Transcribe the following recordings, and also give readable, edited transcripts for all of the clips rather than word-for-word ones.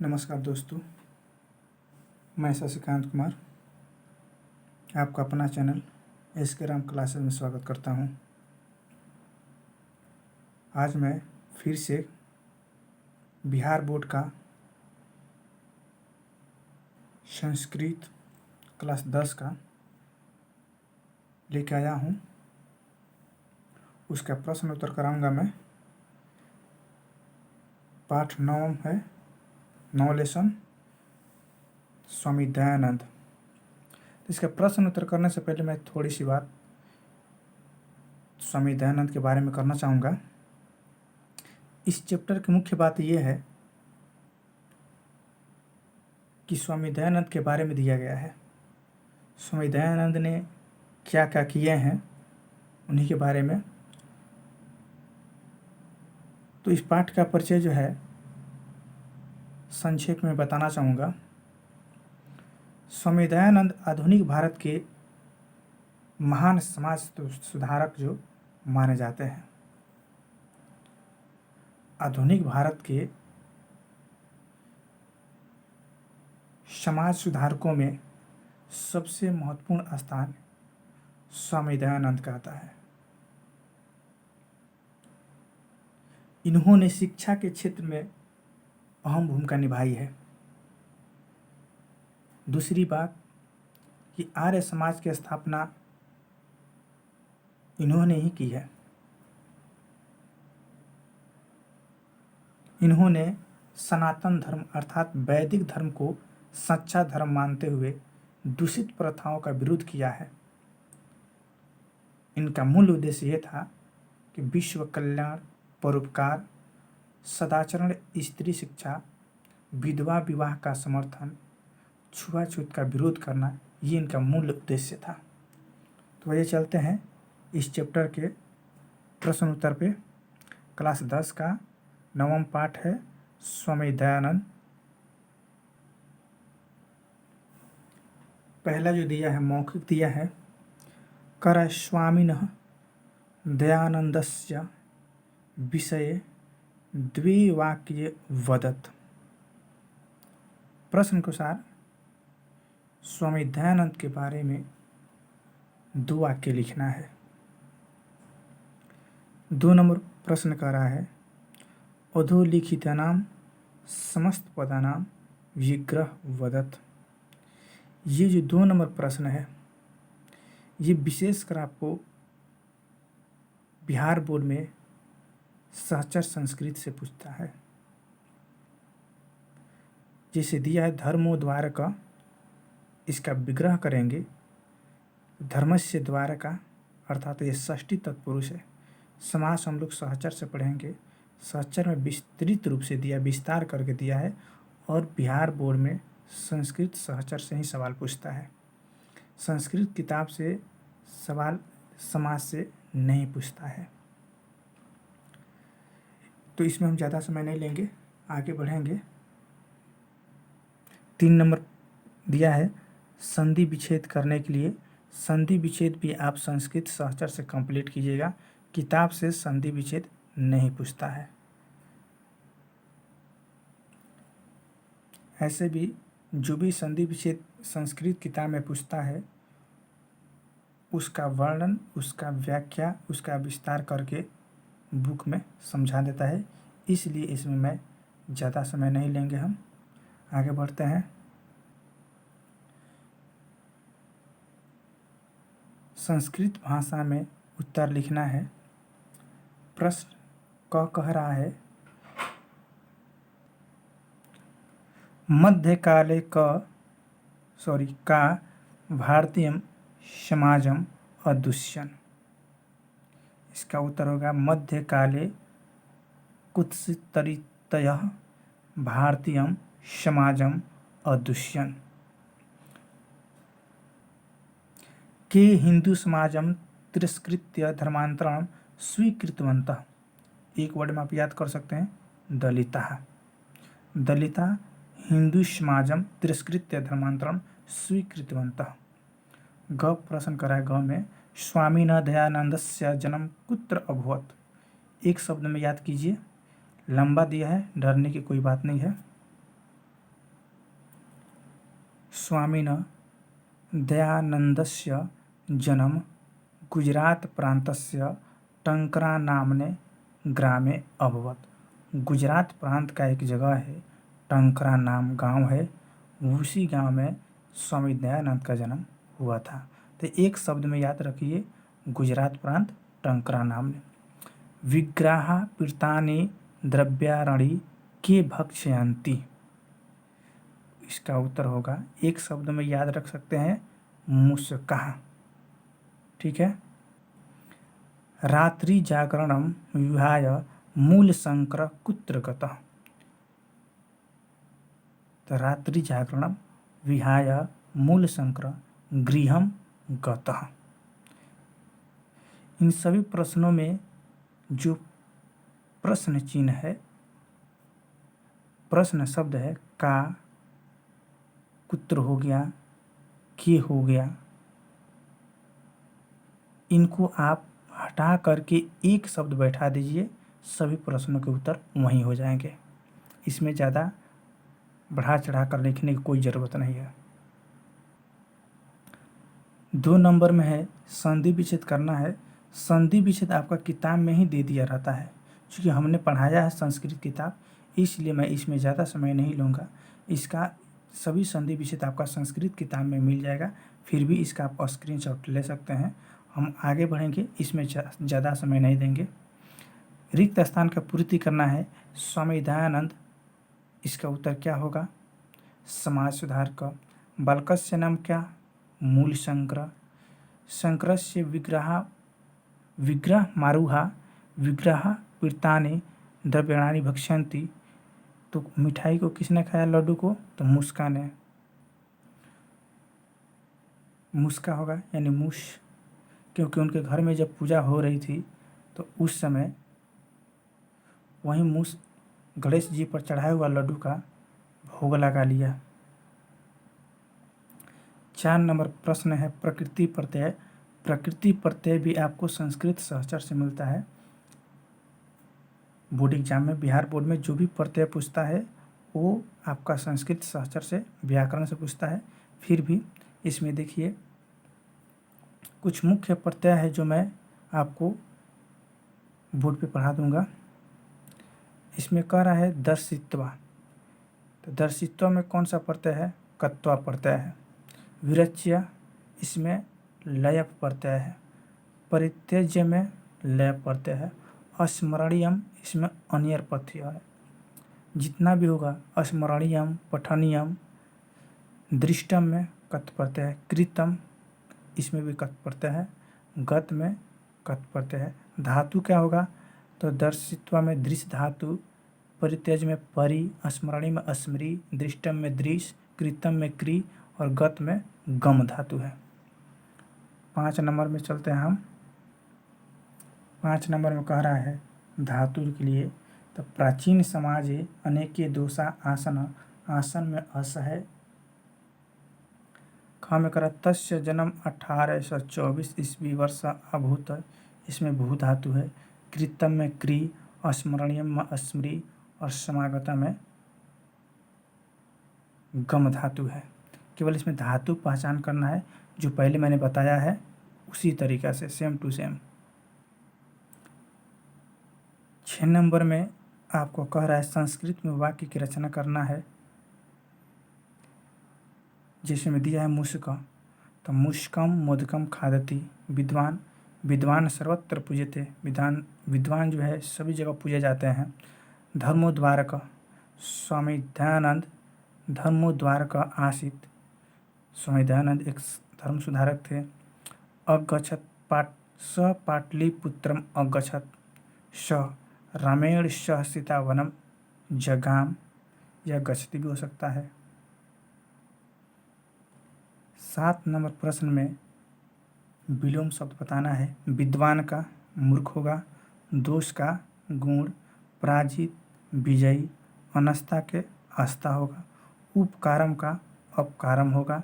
नमस्कार दोस्तों, मैं शशिकांत कुमार आपका अपना चैनल एसके राम क्लासेस में स्वागत करता हूं। आज मैं फिर से बिहार बोर्ड का संस्कृत क्लास 10 का लेके आया हूं। उसका प्रश्न उत्तर कराऊंगा मैं। पाठ 9 है, 9 लेसन स्वामी दयानंद। इसका प्रश्न उत्तर करने से पहले मैं थोड़ी सी बात स्वामी दयानंद के बारे में करना चाहूँगा। इस चैप्टर की मुख्य बात यह है कि स्वामी दयानंद के बारे में दिया गया है। स्वामी दयानंद ने क्या क्या किए हैं उन्हीं के बारे में। तो इस पाठ का परिचय जो है संक्षेप में बताना चाहूँगा। स्वामी दयानंद आधुनिक भारत के महान समाज सुधारक जो माने जाते हैं। आधुनिक भारत के समाज सुधारकों में सबसे महत्वपूर्ण स्थान स्वामी दयानंद का आता है। इन्होंने शिक्षा के क्षेत्र में अहम भूमिका निभाई है। दूसरी बात कि आर्य समाज की स्थापना इन्होंने ही की है। इन्होंने सनातन धर्म अर्थात वैदिक धर्म को सच्चा धर्म मानते हुए दूषित प्रथाओं का विरोध किया है। इनका मूल उद्देश्य यह था कि विश्व कल्याण, परोपकार, सदाचरण, स्त्री शिक्षा, विधवा विवाह का समर्थन, छुआछूत का विरोध करना, ये इनका मूल उद्देश्य था। तो वही चलते हैं इस चैप्टर के प्रश्न उत्तर पे। क्लास 10 का 9वां पाठ है स्वामी दयानंद। पहला जो दिया है मौखिक दिया है, कर स्वामिनः दयानन्दस्य विषये द्विवाक्ये वदत्। प्रश्न के अनुसार स्वामी दयानंद के बारे में 2 वाक्य लिखना है। 2 नंबर प्रश्न कर रहा है, अधोलिखितानां समस्त पदानां विग्रह वदत्। ये जो 2 नंबर प्रश्न है ये विशेषकर आपको बिहार बोर्ड में सहचर संस्कृत से पूछता है। जैसे दिया है धर्मोद्वारक, इसका विग्रह करेंगे। धर्मस्य द्वारका अर्थात ये षष्ठी तत्पुरुष है। समास हम लोग सहचर से पढ़ेंगे। सहचर में विस्तृत रूप से दिया, विस्तार करके दिया है। और बिहार बोर्ड में संस्कृत सहचर से ही सवाल पूछता है। संस्कृत किताब से सवाल समाज से नहीं पूछता है। तो इसमें हम ज़्यादा समय नहीं लेंगे, आगे बढ़ेंगे। 3 नंबर दिया है संधि विच्छेद करने के लिए। संधि विच्छेद भी आप संस्कृत सहचर से कंप्लीट कीजिएगा, किताब से संधि विच्छेद नहीं पूछता है। ऐसे भी जो भी संधि विच्छेद संस्कृत किताब में पूछता है उसका वर्णन, उसका व्याख्या, उसका विस्तार करके बुक में समझा देता है। इसलिए इसमें मैं ज़्यादा समय नहीं लेंगे, हम आगे बढ़ते हैं। संस्कृत भाषा में उत्तर लिखना है। प्रश्न कह रहा है, मध्यकाले का भारतीय समाजम अदुष्यन। इसका उत्तर होगा मध्यकाले कुत्सितरीतयः भारतीय समाजम अदुष्यन। के हिंदू समाजम तिरस्कृत्य धर्मांतरण स्वीकृतवन्तः। एक वर्ड में आप याद कर सकते हैं, दलिता। दलिता हिंदू समाजम तिरस्कृत्य धर्मांतरण स्वीकृतवन्तः। ग प्रश्न करा है, ग में स्वामी न दयानंदस्य जन्म कुत्र अभवत्। एक शब्द में याद कीजिए, लंबा दिया है, डरने की कोई बात नहीं है। स्वामिनः दयानन्दस्य जन्म गुजरातप्रान्तस्य टंकरा नामने ग्रामे अभवत्। गुजरात प्रांत का एक जगह है, टंकरा नाम गांव है, उसी गांव में स्वामी दयानंद का जन्म हुआ था। तो एक शब्द में याद रखिए, गुजरात प्रांत, टंकरा नाम ने। विग्रहा पीतानि द्रव्यारणी के भक्ष्यन्ति, इसका उत्तर होगा, एक शब्द में याद रख सकते हैं, मुस्काह। ठीक है। रात्रि जागरणम विहाय मूलशंकर कुत्र गतः। तो रात्रि जागरणम विहाय मूलशंकर गृहम गतः। इन सभी प्रश्नों में जो प्रश्न चिन्ह है, प्रश्न शब्द है का, कुत्र हो गया, के हो गया, इनको आप हटा करके एक शब्द बैठा दीजिए, सभी प्रश्नों के उत्तर वहीं हो जाएंगे। इसमें ज़्यादा बढ़ा चढ़ा कर लिखने की कोई ज़रूरत नहीं है। 2 नंबर में है संधि विच्छेद करना है। संधि विच्छेद आपका किताब में ही दे दिया रहता है, क्योंकि हमने पढ़ाया है संस्कृत किताब, इसलिए मैं इसमें ज़्यादा समय नहीं लूँगा। इसका सभी संधि विच्छेद आपका संस्कृत किताब में मिल जाएगा, फिर भी इसका आप स्क्रीनशॉट ले सकते हैं। हम आगे बढ़ेंगे, इसमें ज़्यादा समय नहीं देंगे। रिक्त स्थान का पूर्ति करना है, स्वामी दयानंद, इसका उत्तर क्या होगा, समाज सुधार का। बालकस्य नाम क्या, मूल शंकर। शंकरस्य विग्रह मारुहा विग्रह पीतानि द्रव्याणि भक्ष्यन्ति। तो मिठाई को किसने खाया, लड्डू को, तो मुस्का ने। मुस्का होगा यानी मूस, क्योंकि उनके घर में जब पूजा हो रही थी तो उस समय वहीं मूस गणेश जी पर चढ़ाया हुआ लड्डू का भोग लगा लिया। 4 नंबर प्रश्न है प्रकृति प्रत्यय। प्रकृति प्रत्यय भी आपको संस्कृत सहचर से मिलता है। बोर्ड एग्जाम में, बिहार बोर्ड में जो भी प्रत्यय पूछता है वो आपका संस्कृत सहचर से, व्याकरण से पूछता है। फिर भी इसमें देखिए कुछ मुख्य प्रत्यय है जो मैं आपको बोर्ड पे पढ़ा दूंगा। इसमें कह रहा है दर्शित्वा, तो दर्शित्वा में कौन सा प्रत्यय है, कत्वा प्रत्यय है। विरच्य, इसमें लयप प्रत्यय है। परित्यज्य में लयप प्रत्यय है। अस्मरणीयम, इसमें अनियर प्रत्यय है। जितना भी होगा, अस्मरणीयम, पठनीयम, दृष्टम में कत प्रत्यय है। कृतम, इसमें भी कत प्रत्यय है। गत में कत प्रत्यय है। धातु क्या होगा, तो दर्शित्वा में दृश्य धातु, परित्यज में परि, स्मरणी में अस्मृ, दृष्टम में दृश्य, कृतम में क्रि और गत में गम धातु है। 5 नंबर में चलते हैं हम। 5 नंबर में कह रहा है धातु के लिए, तो प्राचीन समाजे अनेके दोषा आसन, आसन में अस है। ख में करा तस्य जन्म 1824 ईस्वी वर्ष अभूत, इसमें भू धातु है। कृतम में क्रि, स्मरणीयम में अस्मृ और समागता में गम धातु है। केवल इसमें धातु पहचान करना है, जो पहले मैंने बताया है उसी तरीक़ा से, सेम टू सेम। 6 नंबर में आपको कह रहा है संस्कृत में वाक्य की रचना करना है। जिसमें दिया है मुस्क, तो मुस्कम मोदकम खादति। विद्वान, विद्वान सर्वत्र पूज्यते, विद्वान जो है सभी जगह पूजे जाते हैं। धर्मोद्वारक, स्वामी दयानंद धर्मोद्वारक आसीत। स्वामी दयानंद एक धर्म सुधारक थे। अगच्छत स पाटलिपुत्रम अगच्छत, स रामेण सह सीता वनम जगाम, यह गच्छति भी हो सकता है। 7 नंबर प्रश्न में विलोम शब्द बताना है। विद्वान का मूर्ख होगा, दोष का गुण, पराजित विजयी, अनस्ता के आस्था होगा, उपकारम का अपकारम होगा,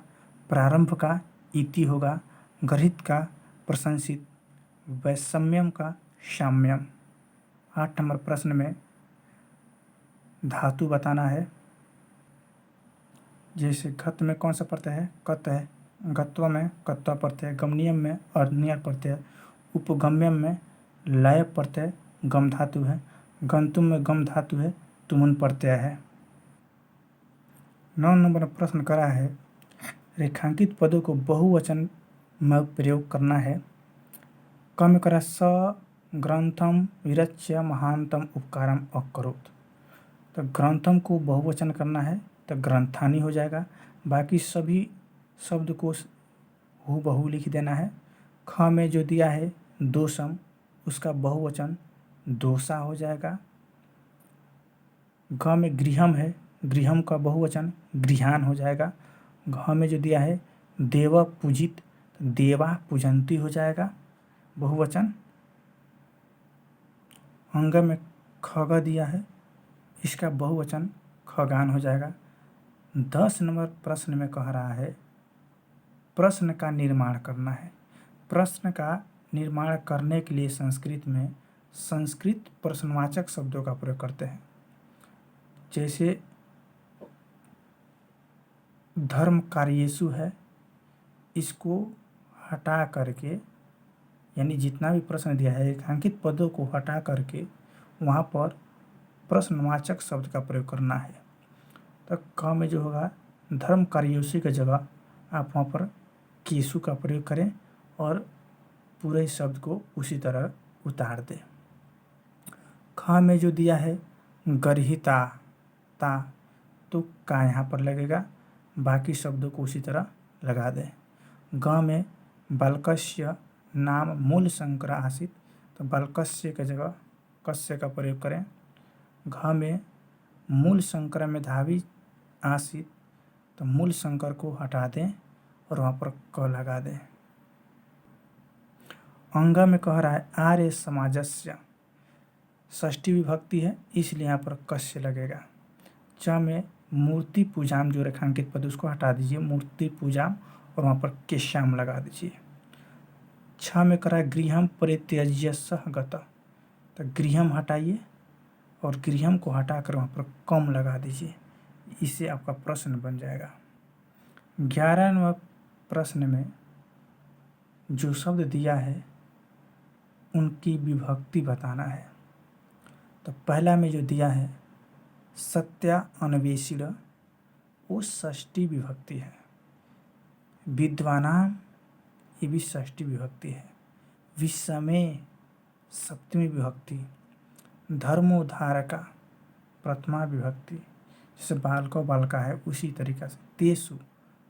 प्रारंभ का इति होगा, गृहीत का प्रशंसित, वैषम्यम का साम्यम। 8 नंबर प्रश्न में धातु बताना है। जैसे घत में कौन सा प्रत्यय है? कत है। गत्व में कत्वा प्रत्यय, गमनीयम में अर्नियर प्रत्यय, उपगम्यम में लय प्रत्यय गम धातु है, गंतुम में गम धातु है, तुमुन प्रत्यय है। 9 नंबर प्रश्न करा है रेखांकित पदों को बहुवचन में प्रयोग करना है। क में करा स ग्रंथम विरच्य महानतम उपकारम अकरोत्। तो ग्रंथम को बहुवचन करना है तो ग्रंथानी हो जाएगा। बाकी सभी शब्द को हूबहू लिख देना है। ख में जो दिया है दोषम, उसका बहुवचन दोषा हो जाएगा। घ में गृहम है, गृहम का बहुवचन गृहान हो जाएगा। घ में जो दिया है देव पूजित, देवा पूजंती हो जाएगा बहुवचन। अंग में खग दिया है, इसका बहुवचन खगान हो जाएगा। 10 नंबर प्रश्न में कह रहा है प्रश्न का निर्माण करना है। प्रश्न का निर्माण करने के लिए संस्कृत में संस्कृत प्रश्नवाचक शब्दों का प्रयोग करते हैं। जैसे धर्म कार्येषु है, इसको हटा करके यानी जितना भी प्रश्न दिया है रेखांकित पदों को हटा करके वहाँ पर प्रश्नवाचक शब्द का प्रयोग करना है। तो क में जो होगा धर्म कार्येषु की जगह आप वहाँ पर केसु का प्रयोग करें और पूरे शब्द को उसी तरह उतार दें। ख में जो दिया है गर्हिता ता, तो का यहाँ पर लगेगा, बाकी शब्दों को उसी तरह लगा दें। ग में बालकस्य नाम मूल संकर आसित, तो बालकस्य की जगह कस्य का प्रयोग करें। घ में मूल संकर में धावी आसित, तो मूल संकर को हटा दें और वहाँ पर क लगा दें। अंग में कह रहा है आर्य समाजस्य, षष्ठी विभक्ति है इसलिए यहाँ पर कस्य लगेगा। च में मूर्ति पूजाम जो रेखांकित पद उसको हटा दीजिए, मूर्ति पूजाम और वहाँ पर केश्याम लगा दीजिए। छ में करा गृहम परित्यज्य सह गत, तो गृहम हटाइए और गृहम को हटाकर वहाँ पर कम लगा दीजिए, इससे आपका प्रश्न बन जाएगा। 11 नंबर प्रश्न में जो शब्द दिया है उनकी विभक्ति बताना है। तो पहला में जो दिया है सत्या अन्वेषिण, वो षष्ठी विभक्ति है। विद्वानाम, ये भी षष्ठी विभक्ति है। विषमे सप्तमी विभक्ति। धर्मोद्धारका प्रथमा विभक्ति, जैसे बालको बालका है उसी तरीका से। तेसु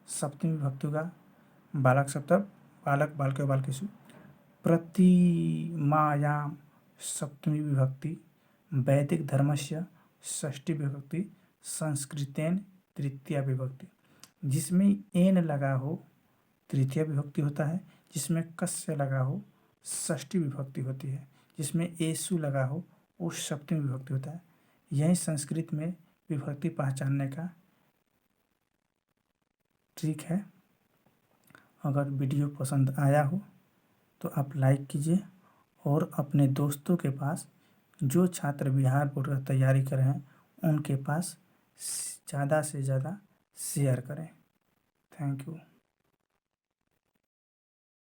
सप्तमी विभक्ति होगा, बालक सप्तम बालक बालके बालकेषु। प्रतिमायाम सप्तमी विभक्ति। वैदिक धर्मस्य षष्ठी विभक्ति। संस्कृतेन तृतीया विभक्ति। जिसमें एन लगा हो तृतीया विभक्ति होता है, जिसमें कस्य लगा हो षष्ठी विभक्ति होती है, जिसमें एसु लगा हो वो सप्तमी विभक्ति होता है। यही संस्कृत में विभक्ति पहचानने का ट्रिक है। अगर वीडियो पसंद आया हो तो आप लाइक कीजिए और अपने दोस्तों के पास जो छात्र बिहार बोर्ड का तैयारी कर रहे हैं उनके पास ज़्यादा से ज़्यादा शेयर करें। Thank you.